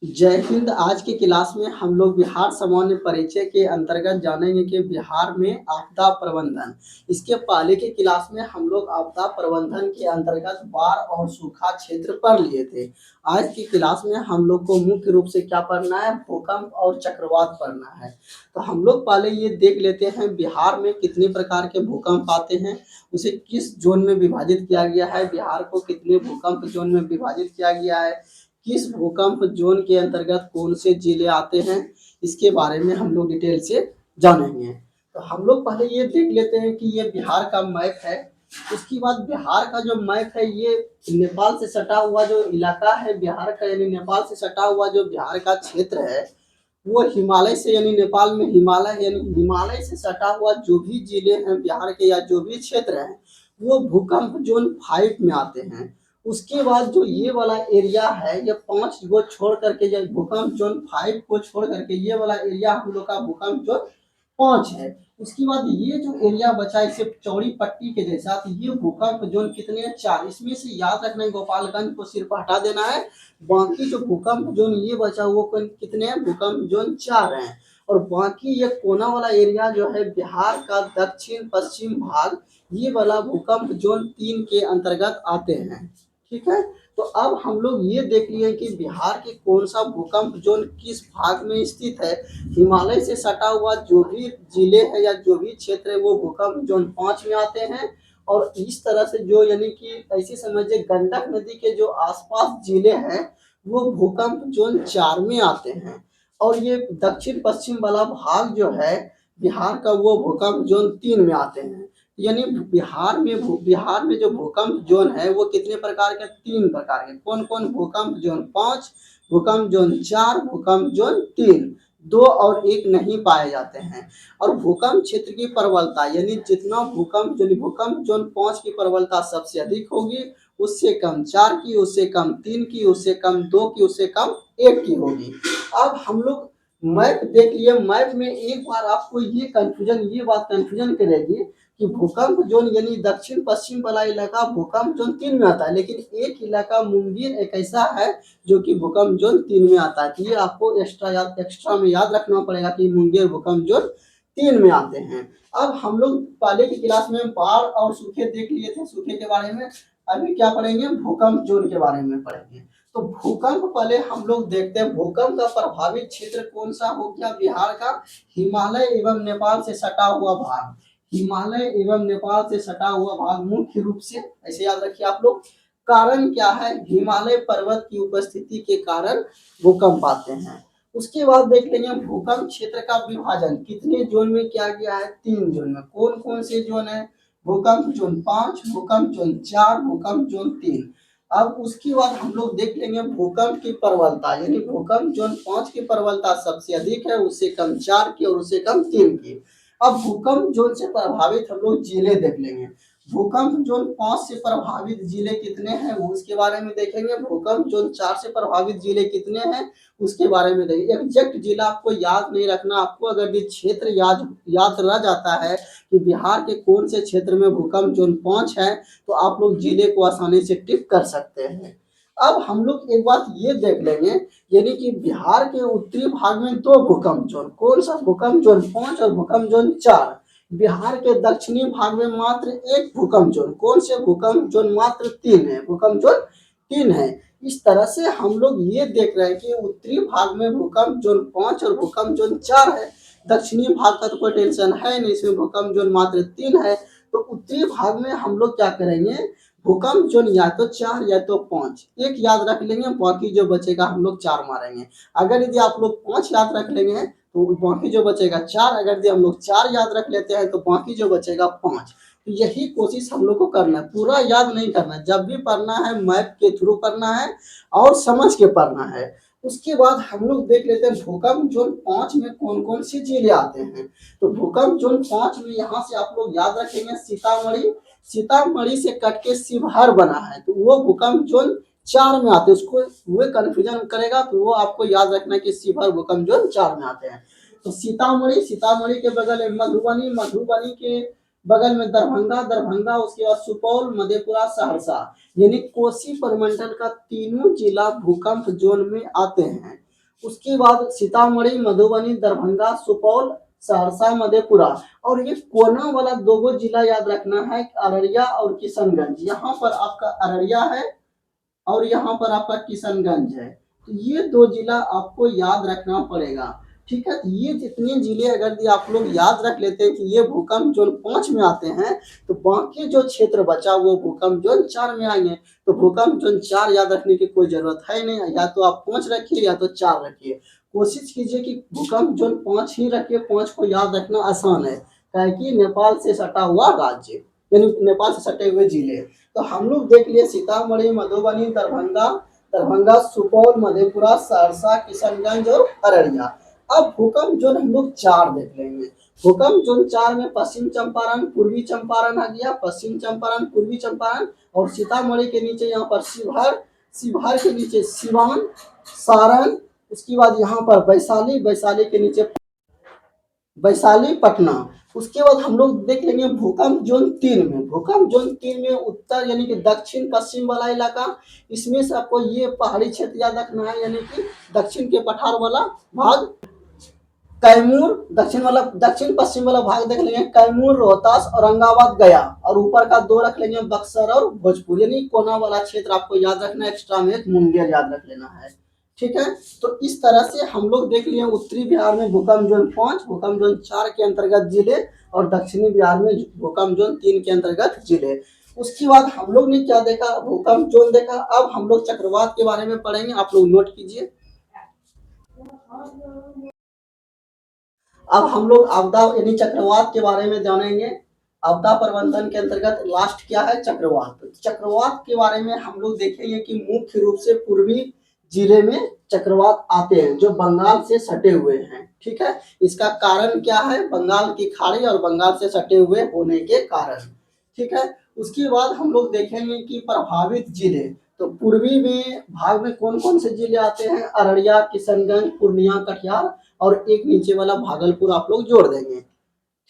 जय हिंद। आज की क्लास में हम लोग बिहार सामान्य परिचय के अंतर्गत जानेंगे कि बिहार में आपदा प्रबंधन। इसके पहले की क्लास में हम लोग आपदा प्रबंधन के अंतर्गत बाढ़ और सूखा क्षेत्र पढ़ लिए थे। आज की क्लास में हम लोग को मुख्य रूप से क्या पढ़ना है, भूकंप और चक्रवात पढ़ना है। तो हम लोग पहले ये देख लेते हैं बिहार में कितने प्रकार के भूकंप आते हैं, उसे किस जोन में विभाजित किया गया है, बिहार को कितने भूकंप जोन में विभाजित किया गया है, किस भूकंप जोन के अंतर्गत कौन से जिले आते हैं, इसके बारे में हम लोग डिटेल से जानेंगे। तो हम लोग पहले ये देख लेते हैं कि ये बिहार का मैप है। उसके बाद बिहार का जो मैप है ये नेपाल से सटा हुआ जो इलाका है बिहार का, यानी नेपाल से सटा हुआ जो बिहार का क्षेत्र है वो हिमालय से, यानी नेपाल में हिमालय यानी हिमालय से सटा हुआ जो भी जिले हैं बिहार के या जो भी क्षेत्र हैं वो भूकंप जोन 5 में आते हैं। उसके बाद जो ये वाला एरिया है ये 5 को छोड़ करके, ये भूकंप जोन 5 को छोड़ करके ये वाला एरिया हम लोग का भूकंप जोन 5 है। उसके बाद ये जो एरिया बचा इसे चौड़ी पट्टी के जैसा, तो ये भूकंप जोन कितने हैं, 4। इसमें से याद रखना है गोपालगंज को सिर्फ हटा देना है, बाकी जो भूकंप जोन ये बचा वो कितने हैं, भूकंप जोन 4 हैं। और बाकी ये कोना वाला एरिया जो है बिहार का दक्षिण पश्चिम भाग, ये वाला भूकंप जोन 3 के अंतर्गत आते हैं। ठीक है, तो अब हम लोग ये देख लिए कि बिहार के कौन सा भूकंप जोन किस भाग में स्थित है। हिमालय से सटा हुआ जो भी जिले हैं या जो भी क्षेत्र है वो भूकंप जोन 5 में आते हैं। और इस तरह से जो यानी कि ऐसे समझिए गंडक नदी के जो आसपास जिले हैं वो भूकंप जोन 4 में आते हैं। और ये दक्षिण पश्चिम वाला भाग जो है बिहार का वो भूकंप जोन 3 में आते हैं। यानी बिहार में जो भूकंप जोन है वो कितने प्रकार के, 3 प्रकार के। कौन कौन, भूकंप जोन 5, भूकंप जोन 4, भूकंप जोन 3, 2 और 1 नहीं पाए जाते हैं। और भूकंप क्षेत्र की प्रबलता यानी जितना भूकंप जोन 5 की प्रबलता सबसे अधिक होगी, उससे कम 4 की, उससे कम 3 की, उससे कम 2 की, उससे कम 1 की होगी। अब हम लोग मैप देख लिए। मैप में एक बार आपको ये बात कंफ्यूजन करेगी कि भूकंप जोन यानी दक्षिण पश्चिम वाला इलाका भूकंप जोन 3 में आता है, लेकिन एक इलाका मुंगेर एक ऐसा है जो कि भूकंप जोन 3 में आता है। तो ये आपको एक्स्ट्रा में याद रखना पड़ेगा कि मुंगेर भूकंप जोन 3 में आते हैं। अब हम लोग पहले की क्लास में बाढ़ और सूखे देख लिए थे, सूखे के बारे में। अभी क्या पढ़ेंगे, भूकंप जोन के बारे में पढ़ेंगे। तो भूकंप पहले हम लोग देखते हैं, भूकंप का प्रभावित क्षेत्र कौन सा हो गया बिहार का, हिमालय एवं नेपाल से सटा हुआ भाग। हिमालय एवं नेपाल से सटा हुआ भाग मुख्य रूप से, ऐसे याद रखिए आप लोग। कारण क्या है, हिमालय पर्वत की उपस्थिति के कारण भूकंप आते हैं। उसके बाद देख लेंगे भूकंप क्षेत्र का विभाजन कितने जोन में किया गया है, 3 जोन में। कौन कौन से जोन है, भूकंप जोन 5, भूकंप जोन 4, भूकंप जोन 3। अब उसके बाद हम लोग देख लेंगे भूकंप की प्रबलता, यानी भूकंप जोन 5 की प्रबलता सबसे अधिक है, उससे कम 4 की और उससे कम 3 की। अब भूकंप जोन से प्रभावित हम लोग जिले देख लेंगे। भूकंप जोन 5 से प्रभावित जिले कितने हैं वो उसके बारे में देखेंगे। भूकंप जोन 4 से प्रभावित जिले कितने हैं उसके बारे में देखेंगे। एग्जैक्ट जिला आपको याद नहीं रखना, आपको अगर ये क्षेत्र याद रह जाता है कि बिहार के कौन से क्षेत्र में भूकंप जोन 5 है तो आप लोग जिले को आसानी से टिक कर सकते हैं। अब हम लोग एक बात ये देख लेंगे, यानी कि बिहार के उत्तरी भाग में 2 भूकंप जोन, कौन सा, भूकंप जोन 5 और भूकंप जोन 4। बिहार के दक्षिणी भाग में मात्र 1 भूकंप जोन, कौन से, भूकंप जोन मात्र 3 है, भूकंप जोन 3 है। इस तरह से हम लोग ये देख रहे हैं कि उत्तरी भाग में भूकंप जोन 5 और भूकंप जोन 4 है, दक्षिणी भाग का तो कोई टेंशन है नहीं, इसमें भूकंप जोन मात्र 3 है। तो उत्तरी भाग में हम लोग क्या करेंगे, भूकंप जोन या तो 4 या तो 5, एक याद रख लेंगे, बाकी जो बचेगा हम लोग 4 मारेंगे। अगर यदि आप लोग 5 याद रख लेंगे तो बाकी जो बचेगा 4, अगर यदि हम लोग 4 याद रख लेते हैं तो बाकी जो बचेगा 5। तो यही कोशिश हम लोग को करना है, पूरा याद नहीं करना है, जब भी पढ़ना है मैप के थ्रू पढ़ना है और समझ के पढ़ना है। उसके बाद हम लोग देख लेते हैं भूकंप जोन 5 में कौन कौन से जिले आते हैं। तो भूकंप जोन 5 में यहाँ से आप लोग याद रखेंगे सीतामढ़ी, सीतामढ़ी से कट के शिवहर बना है तो वो भूकंप जोन 4 में आते हैं। उसको वो कंफ्यूजन करेगा तो वो आपको याद रखना है कि शिवहर भूकंप जोन 4 में आते हैं। तो सीतामढ़ी, सीतामढ़ी के बगल में मधुबनी, मधुबनी के बगल में दरभंगा, दरभंगा उसके बाद सुपौल, मधेपुरा, सहरसा, यानी कोसी प्रमंडल का तीनों जिला भूकंप जोन में आते हैं। उसके बाद सीतामढ़ी, मधुबनी, दरभंगा, सुपौल, सहरसा, मधेपुरा। और ये कोना वाला दो जिला याद रखना है, अररिया और किशनगंज। यहाँ पर आपका अररिया है और यहाँ पर आपका किशनगंज है। तो ये दो जिला आपको याद रखना पड़ेगा। ठीक है, ये जितने जिले अगर यदि आप लोग याद रख लेते हैं कि ये भूकंप जोन 5 में आते हैं, तो बाकी जो क्षेत्र बचा वो भूकंप जोन 4 में आएंगे। तो भूकंप जोन 4 याद रखने की कोई जरूरत है नहीं, या तो आप 5 रखिए या तो 4 रखिए। कोशिश कीजिए कि भूकंप जोन 5 ही रखिए, 5 को याद रखना आसान है, कि नेपाल से सटा हुआ राज्य, यानी नेपाल से सटे हुए जिले। तो हम लोग देख लिए सीतामढ़ी, मधुबनी, दरभंगा, सुपौल, मधेपुरा, सहरसा, किशनगंज और अररिया। अब भूकंप जोन हम लोग 4 देख लेंगे। भूकंप जोन 4 में पश्चिम चंपारण, पूर्वी चंपारण आ गया, पश्चिम चंपारण, पूर्वी चंपारण, और सीतामढ़ी के नीचे यहाँ पर शिवहर, शिवहर के नीचे सिवान, सारण, उसके बाद यहाँ पर वैशाली, वैशाली के नीचे वैशाली, पटना। उसके बाद हम लोग देख लेंगे भूकंप जोन 3 में। भूकंप जोन 3 में उत्तर यानी कि दक्षिण पश्चिम वाला इलाका, इसमें से आपको ये पहाड़ी क्षेत्र याद रखना है, यानी कि दक्षिण के पठार वाला भाग, कैमूर, दक्षिण पश्चिम वाला भाग देख लेंगे, कैमूर, रोहतास, औरंगाबाद, गया, और ऊपर का 2 रख लेंगे बक्सर और भोजपुर। यानी कोना वाला क्षेत्र आपको याद रखना है, एक्स्ट्रा में एक मुंगेर याद रख लेना है। ठीक है, तो इस तरह से हम लोग देख लिए उत्तरी बिहार में भूकंप जोन 5, भूकंप जोन 4 के अंतर्गत जिले, और दक्षिणी बिहार में भूकंप जोन 3 के अंतर्गत जिले। उसके बाद हम लोग ने क्या देखा, भूकंप जोन देखा। अब हम लोग चक्रवात के बारे में पढ़ेंगे, आप लोग नोट कीजिए। अब हम लोग आपदा यानी चक्रवात के बारे में जानेंगे। आपदा प्रबंधन के अंतर्गत लास्ट क्या है, चक्रवात। चक्रवात के बारे में हम लोग देखेंगे कि मुख्य रूप से पूर्वी जिले में चक्रवात आते हैं जो बंगाल से सटे हुए हैं। ठीक है, इसका कारण क्या है, बंगाल की खाड़ी और बंगाल से सटे हुए होने के कारण। ठीक है, उसके बाद हम लोग देखेंगे कि प्रभावित जिले, तो पूर्वी में भाग में कौन कौन से जिले आते हैं, अररिया, किशनगंज, पूर्णिया, कटिहार, और एक नीचे वाला भागलपुर आप लोग जोड़ देंगे।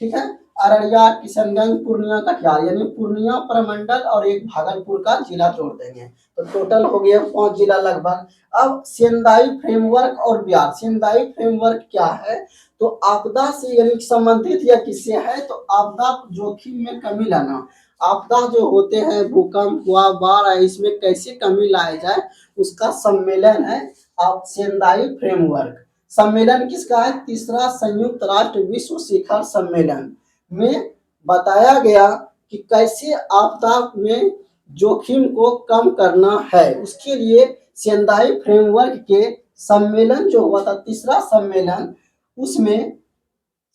ठीक है, अररिया, किशनगंज, पूर्णिया, कटिहार, यानी पूर्णिया प्रमंडल और एक भागलपुर का जिला जोड़ देंगे, तो टोटल हो गया 5 जिला लगभग। अब सेंदाई फ्रेमवर्क और ब्याज। सेंदाई फ्रेमवर्क क्या है, तो आपदा से यानी संबंधित या किससे है, तो आपदा जोखिम में कमी लाना। आपदा जो होते हैं, भूकंप हुआ, बाढ़ है, इसमें कैसे कमी लाया जाए, उसका सम्मेलन है आप सेंदाई फ्रेमवर्क। सम्मेलन किसका है, तीसरा संयुक्त राष्ट्र विश्व शिखर सम्मेलन में बताया गया कि कैसे आपदा में जोखिम को कम करना है। उसके लिए सेंदाई फ्रेमवर्क के सम्मेलन जो हुआ था, तीसरा सम्मेलन, उसमें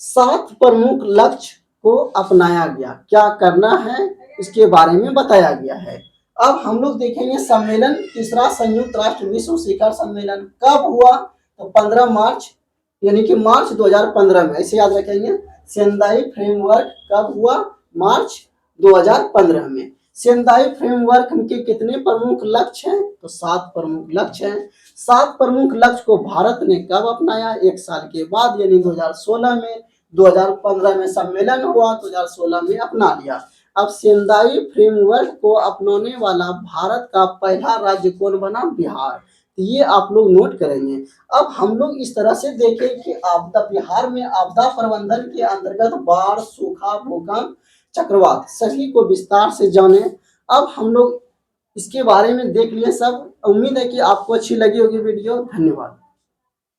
7 प्रमुख लक्ष्य को अपनाया गया। क्या करना है इसके बारे में बताया गया है। अब हम लोग देखेंगे सम्मेलन, तीसरा संयुक्त राष्ट्र विश्व शिखर सम्मेलन कब हुआ, तो 15 मार्च, यानी कि मार्च 2015 में, ऐसे याद रखेंगे। सेंदाई फ्रेमवर्क कब हुआ, मार्च 2015 में। सेंदाई फ्रेमवर्क के कितने प्रमुख लक्ष्य हैं, तो 7 प्रमुख लक्ष्य हैं। 7 प्रमुख लक्ष्य को भारत ने कब अपनाया, 1 साल के बाद, यानी 2016 में। 2015 में सम्मेलन हुआ, 2016 में अपना लिया। अब सेंदाई फ्रेमवर्क को अपनाने वाला भारत का पहला राज्य कौन बना, बिहार। ये आप लोग नोट करेंगे। अब हम लोग इस तरह से देखें कि आपदा, बिहार में आपदा प्रबंधन के अंतर्गत बाढ़, सूखा, भूकंप, चक्रवात सभी को विस्तार से जाने। अब हम लोग इसके बारे में देख लिए सब। उम्मीद है कि आपको अच्छी लगी होगी वीडियो। धन्यवाद।